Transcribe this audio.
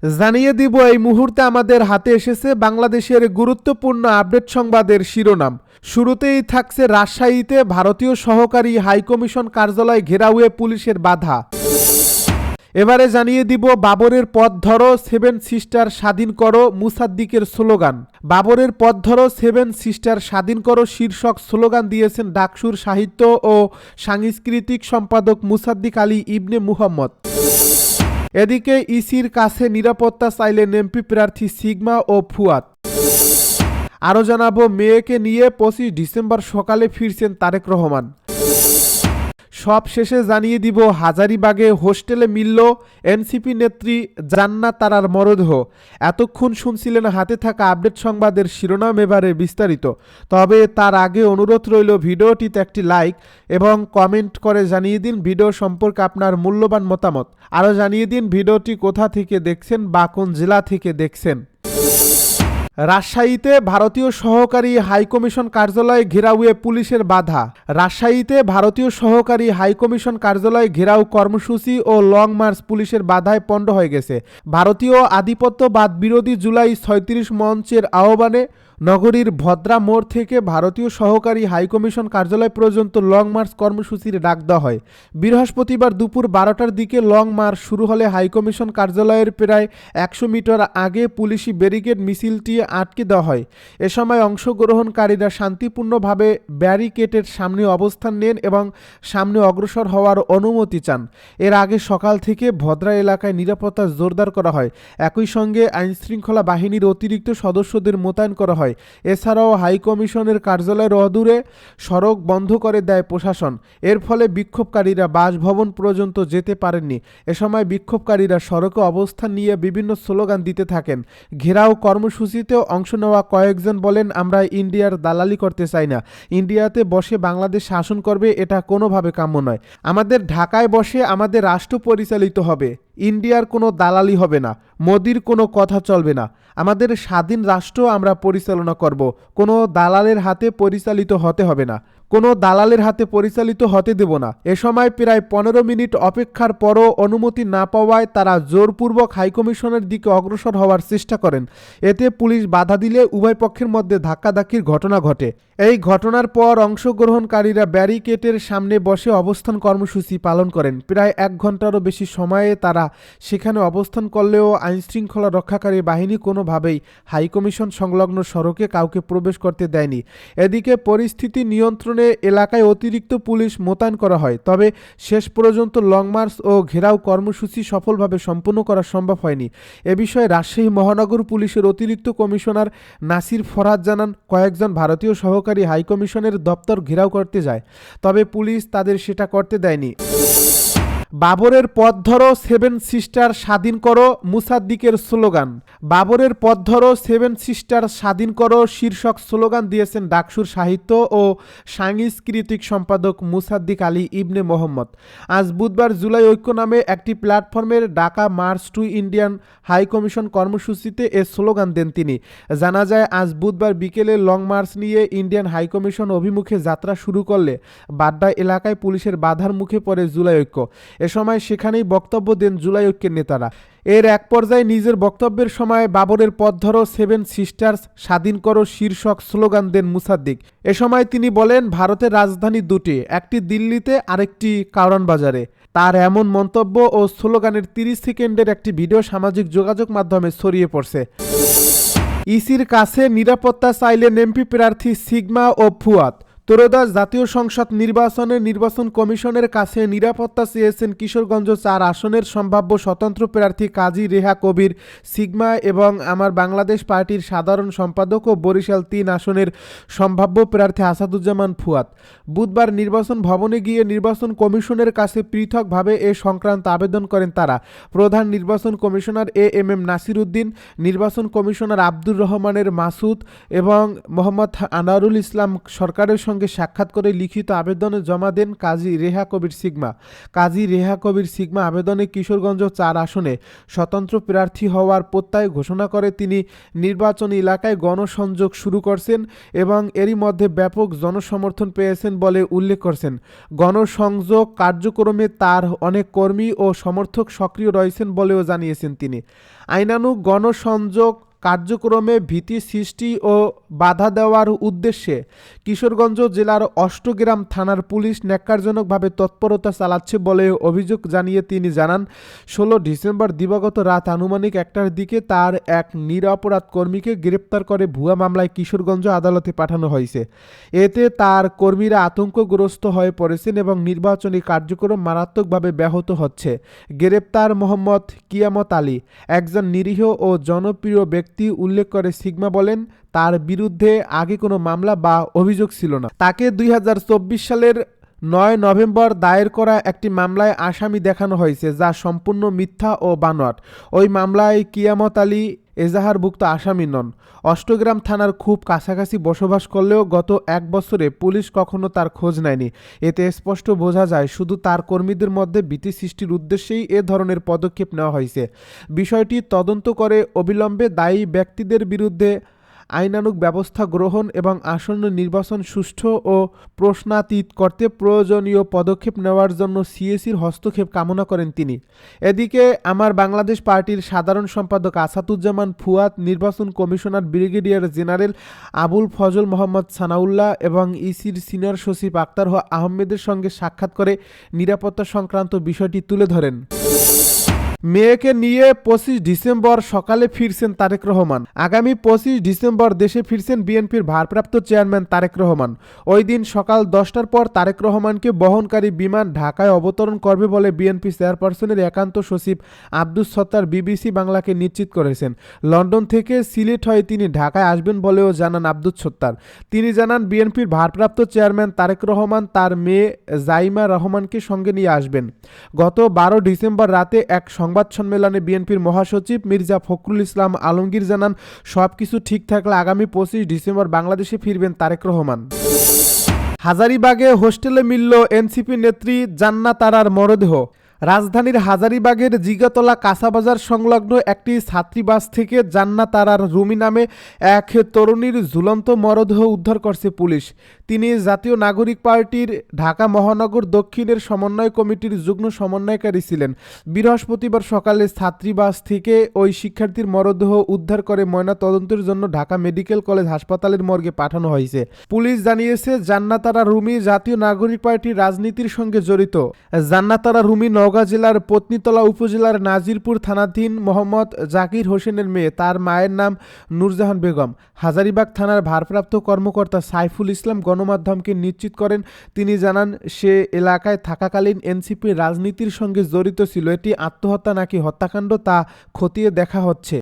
জানিয়ে দিব এই মুহূর্তে আমাদের হাতে এসেছে বাংলাদেশের গুরুত্বপূর্ণ আপডেট সংবাদের শিরোনাম। শুরুতেই থাকছে রাজশাহীতে ভারতীয় সহকারী হাইকমিশন কার্যালয় ঘেরাওয়ে পুলিশের বাধা। এবারে জানিয়ে দিব বাবরের পথ ধরো 7 সিস্টার স্বাধীন করো মুসাদ্দিকের স্লোগান। বাবরের পথ ধরো 7 সিস্টার স্বাধীন করো শীর্ষক স্লোগান দিয়েছেন ডাকসুর সাহিত্য ও সাংস্কৃতিক সম্পাদক মুসাদ্দিক আলী ইবনে মুহাম্মদ। এদিকে ইসির কাছে নিরাপত্তা চাইলেন এমপি প্রার্থী সিগমা ও ফুয়াদ। আরও জানাবো মেয়েকে নিয়ে 25 ডিসেম্বর সকালে ফিরছেন তারেক রহমান। সব শেষে জানিয়ে দিব হাজারীবাগে হোস্টেলে মিলল এনসিপি নেত্রী জান্নাত তারার মরদেহ। এতক্ষণ শুনছিলেন হাতে থাকা আপডেট সংবাদের শিরোনাম, এবারে বিস্তারিত। তবে তার আগে অনুরোধ রইল ভিডিওটিতে একটি লাইক এবং কমেন্ট করে জানিয়ে দিন ভিডিও সম্পর্কে আপনার মূল্যবান মতামত। আরও জানিয়ে দিন ভিডিওটি কোথা থেকে দেখছেন বা কোন জেলা থেকে দেখছেন। রাজশাহীতে ভারতীয় সহকারী হাইকমিশন কার্যালয় ঘেরাওয়ে পুলিশের বাধা। রাজশাহীতে ভারতীয় সহকারী হাইকমিশন কার্যালয় ঘেরাও কর্মসূচি ও লং মার্চ পুলিশের বাধায় পণ্ড হয়ে গেছে। ভারতীয় আধিপত্যবাদ বিরোধী জুলাই 36 মঞ্চের আহ্বানে নগরীর ভদ্রা মোড় থেকে ভারতীয় সহকারী হাইকমিশন কার্যালয় পর্যন্ত লং মার্চ কর্মসূচির ডাক দেওয়া হয়। বৃহস্পতিবার দুপুর 12টার দিকে লং মার্চ শুরু হলে হাইকমিশন কার্যালয়ের প্রায় 100 মিটার আগে পুলিশি ব্যারিকেড মিছিলটি আটকে দেওয়া হয়। এ সময় অংশগ্রহণকারীরা শান্তিপূর্ণভাবে ব্যারিকেডের সামনে অবস্থান নেন এবং সামনে অগ্রসর হওয়ার অনুমতি চান। এর আগে সকাল থেকে ভদ্রা এলাকায় নিরাপত্তা জোরদার করা হয়। একই সঙ্গে আইনশৃঙ্খলা বাহিনীর অতিরিক্ত সদস্যদের মোতায়েন করা হয়। এছাড়াও হাইকমিশনের কার্যালয়ের অদূরে সড়ক বন্ধ করে দেয় প্রশাসন। এর ফলে বিক্ষোভকারীরা বাসভবন পর্যন্ত যেতে পারেননি। এ সময় বিক্ষোভকারীরা সড়কে অবস্থান নিয়ে বিভিন্ন স্লোগান দিতে থাকেন। ঘেরাও কর্মসূচিতেও অংশ নেওয়া কয়েকজন বলেন, আমরা ইন্ডিয়ার দালালি করতে চাই না। ইন্ডিয়াতে বসে বাংলাদেশ শাসন করবে, এটা কোনোভাবে কাম্য নয়। আমাদের ঢাকায় বসে আমাদের রাষ্ট্র পরিচালিত হবে। ইন্ডিয়ার কোনো দালালি হবে না, মোদির কোনো কথা চলবে না। আমাদের স্বাধীন রাষ্ট্র আমরা পরিচালনা করব, কোনো দালালের হাতে পরিচালিত হতে হবে না, কোনো দালালের হাতে পরিচালিত হতে দেব না। এ সময় প্রায় 15 মিনিট অপেক্ষার পরও অনুমতি না পাওয়ায় তারা জোরপূর্বক হাইকমিশনের দিকে অগ্রসর হওয়ার চেষ্টা করেন। এতে পুলিশ বাধা দিলে উভয় পক্ষের মধ্যে ধাক্কাধাক্কির ঘটনা ঘটে। এই ঘটনার পর অংশগ্রহণকারীরা ব্যারিকেডের সামনে বসে অবস্থান কর্মসূচি পালন করেন। প্রায় 1 ঘন্টারও বেশি সময়ে তারা সেখানে অবস্থান করলেও আইনশৃঙ্খলা রক্ষাকারী বাহিনী কোনোভাবেই হাইকমিশন সংলগ্ন সড়কে কাউকে প্রবেশ করতে দেয়নি। এদিকে পরিস্থিতি নিয়ন্ত্রণে এলাকায় অতিরিক্ত পুলিশ মোতায়েন করা হয়। তবে শেষ পর্যন্ত লং মার্চ ও ঘেরাও কর্মসূচি সফলভাবে সম্পন্ন করা সম্ভব হয়নি। এ বিষয়ে রাজশাহী মহানগর পুলিশের অতিরিক্ত কমিশনার নাসির ফরহাদ জানান, কয়েকজন ভারতীয় সহকারী হাইকমিশনের দপ্তর ঘেরাও করতে যায়, তবে পুলিশ তাদের সেটা করতে দেয়নি। বাবরের পথ ধরো 7 সিস্টার স্বাধীন করো মুসাদ্দিকের স্লোগান। বাবরের পথ ধরো 7 সিস্টার স্বাধীন করো শীর্ষক স্লোগান দিয়েছেন ডাকসুর সাহিত্য ও সাংস্কৃতিক সম্পাদক মুসাদ্দিক আলী ইবনে মোহাম্মদ। আজ বুধবার জুলাই ঐক্য নামে একটি প্ল্যাটফর্মের Dhaka march to Indian high commission কর্মসূচিতে এ স্লোগান দেন তিনি। জানা যায়, আজ বুধবার বিকেলে লং মার্চ নিয়ে ইন্ডিয়ান হাই কমিশন অভিমুখে যাত্রা শুরু করলে বাড্ডা এলাকায় পুলিশের বাধার মুখে পড়ে জুলাই ঐক্য। এ সময় সেখানেই বক্তব্য দেন জুলাই ঐক্যের নেতারা। এর এক পর্যায়ে নিজের বক্তব্যের সময় বাবরের পথ ধরো 7 সিস্টার্স স্বাধীন করো শীর্ষক স্লোগান দেন মুসাদ্দিক। এ সময় তিনি বলেন, ভারতের রাজধানী দুটি, একটি দিল্লিতে আরেকটি কারওয়ান বাজারে। তার এমন মন্তব্য ও স্লোগানের 30 সেকেন্ডের একটি ভিডিও সামাজিক যোগাযোগ মাধ্যমে ছড়িয়ে পড়ছে। ইসির কাছে নিরাপত্তা চাইলেন এমপি প্রার্থী সিগমা ও ফুয়াদ। ত্রয়োদশ জাতীয় সংসদ নির্বাচনে নির্বাচন কমিশনের কাছে নিরাপত্তা চেয়েছেন কিশোরগঞ্জ 4 আসনের সম্ভাব্য স্বতন্ত্র প্রার্থী কাজী রেহা কবির সিগমা এবং আমার বাংলাদেশ পার্টির সাধারণ সম্পাদক ও বরিশাল 3 আসনের সম্ভাব্য প্রার্থী আসাদুজ্জামান ফুয়াদ। বুধবার নির্বাচন ভবনে গিয়ে নির্বাচন কমিশনের কাছে পৃথকভাবে এ সংক্রান্ত আবেদন করেন তারা। প্রধান নির্বাচন কমিশনার এএমএম নাসির উদ্দিন, নির্বাচন কমিশনার আব্দুর রহমানের মাসুদ এবং মোহাম্মদ আনোয়ারুল ইসলাম সরকারের সঙ্গে সঙ্গে সাক্ষাৎ করে লিখিত আবেদনে জমা দেন কাজী রেহা কবির সিগমা। কাজী রেহা কবির সিগমা আবেদনে কিশোরগঞ্জ ৪ আসনে স্বতন্ত্র প্রার্থী হওয়ার প্রত্যয় ঘোষণা করে তিনি নির্বাচনী এলাকায় গণসংযোগ শুরু করছেন এবং এরই মধ্যে ব্যাপক জনসমর্থন পেয়েছেন বলে উল্লেখ করেছেন। গণসংযোগ কার্যক্রমে তার অনেক কর্মী ও সমর্থক সক্রিয় রয়েছেন বলেও জানিয়েছেন তিনি। আইনানুগ গণসংযোগ কার্যক্রমে ভীতি সৃষ্টি ও বাধা দেওয়ার উদ্দেশ্যে কিশোরগঞ্জ জেলার অষ্টগ্রাম থানার পুলিশ ন্যাক্কারজনকভাবে তৎপরতা চালাচ্ছে বলে অভিযোগ জানিয়ে তিনি জানান, ১৬ ডিসেম্বর দিবাগত রাত আনুমানিক ১টার দিকে তার এক নিরপরাধ কর্মীকে গ্রেপ্তার করে ভুয়া মামলায় কিশোরগঞ্জ আদালতে পাঠানো হয়েছে। এতে তার কর্মীরা আতঙ্কগ্রস্ত হয়ে পড়েছেন এবং নির্বাচনী কার্যক্রম মারাত্মকভাবে ব্যাহত হচ্ছে। গ্রেপ্তার মোহাম্মদ কিয়ামত আলী, একজন নিরীহ ও জনপ্রিয় ব্যক্তি উল্লেখ করে সিগমা বলেন, তার বিরুদ্ধে আগে কোনো মামলা বা অভিযোগ ছিল না। তাকে ২০২৪ সালের ৯ নভেম্বর দায়ের করা একটি মামলায় আসামি দেখানো হয়েছে, যা সম্পূর্ণ মিথ্যা ও বানোয়াট। ওই মামলায় কিয়ামত আলী এজাহারভুক্ত আসামি নন। অষ্টগ্রাম থানার খুব কাছাকাছি বসবাস করলেও গত ১ বছরে পুলিশ কখনো তার খোঁজ নেয়নি। এতে স্পষ্ট বোঝা যায় শুধু তার কর্মীদের মধ্যে ভীতি সৃষ্টির উদ্দেশ্যেই এ ধরনের পদক্ষেপ নেওয়া হয়েছে। বিষয়টি তদন্ত করে অবিলম্বে দায়ী ব্যক্তিদের বিরুদ্ধে আইনানুগ ব্যবস্থা গ্রহণ এবং আসন্ন নির্বাচন সুষ্ঠু ও প্রশ্নাতীত করতে প্রয়োজনীয় পদক্ষেপ নেওয়ার জন্য সিএসির হস্তক্ষেপ কামনা করেন তিনি। এদিকে আমার বাংলাদেশ পার্টির সাধারণ সম্পাদক আসাদুজ্জামান ফুয়াদ, নির্বাচন commissioner brigadier general Abul Fazal Mohammad Sanaullah এবং ইসির সিনিয়র সচিব আক্তার আহমেদের সঙ্গে সাক্ষাৎ করে নিরাপত্তা সংক্রান্ত বিষয়টি তুলে ধরেন। মেয়েকে নিয়ে ২৫ ডিসেম্বর সকালে ফিরছেন তারেক রহমান। আগামী ২৫ ডিসেম্বর দেশে ফিরছেন বিএনপির ভারপ্রাপ্ত চেয়ারম্যান তারেক রহমান। ওই দিন সকাল ১০টার পর তারেক রহমানকে বহনকারী বিমান ঢাকায় অবতরণ করবে বলে বিএনপি চেয়ারপারসনের একান্ত সচিব আব্দুস সত্তার বিবিসি বাংলাকে নিশ্চিত করেছেন। লন্ডন থেকে সিলেট হয়ে তিনি ঢাকায় আসবেন বলেও জানান আব্দুস সত্তার। তিনি জানান, বিএনপির ভারপ্রাপ্ত চেয়ারম্যান তারেক রহমান তার মেয়ে জাইমা রহমানকে সঙ্গে নিয়ে আসবেন। গত ১২ ডিসেম্বর রাতে এক সংবাদ সম্মেলনে বিএনপির মহাসচিব মির্জা ফখরুল ইসলাম আলমগীর জানান, সবকিছু ঠিক থাকলে আগামী ২৫ ডিসেম্বর বাংলাদেশে ফিরবেন তারেক রহমান। হাজারীবাগে হোস্টেলে মিলল এনসিপি নেত্রী জান্নাত আরার মরদেহ। রাজধানীর হাজারীবাগের জিগাতলা কাঁচাবাজার সংলগ্ন একটি ছাত্রীবাস থেকে জান্নাত আরার রুমি নামে এক তরুণীর ঝুলন্ত মরদেহ উদ্ধার করছে পুলিশ। তিনি জাতীয় নাগরিক পার্টির ঢাকা মহানগর দক্ষিণের সমন্বয় কমিটির যুগ্ম সমন্বয়কারী ছিলেন। বৃহস্পতিবার সকালে ছাত্রীবাস থেকে ওই শিক্ষার্থীর মরদেহ উদ্ধার করে ময়নাতদন্তের জন্য ঢাকা মেডিকেল কলেজ হাসপাতালের মর্গে পাঠানো হয়েছে। পুলিশ জানিয়েছে, জান্নাত আরা রুমি জাতীয় নাগরিক পার্টির রাজনীতির সঙ্গে জড়িত। জান্নাত আরা রুমি নওগাঁ জেলার পত্নীতলা উপজেলার নাজিরপুর থানাধীন মোহাম্মদ জাকির হোসেনের মেয়ে। তার মায়ের নাম নূরজাহান বেগম। হাজারীবাগ থানার ভারপ্রাপ্ত কর্মকর্তা সাইফুল ইসলাম গণমাধ্যমকে নিশ্চিত করেন, তিনি জানান, সে এলাকায় থাকাকালীন এনসিপির রাজনীতির সঙ্গে জড়িত ছিল। এটি আত্মহত্যা নাকি হত্যাকাণ্ড তা খতিয়ে দেখা হচ্ছে।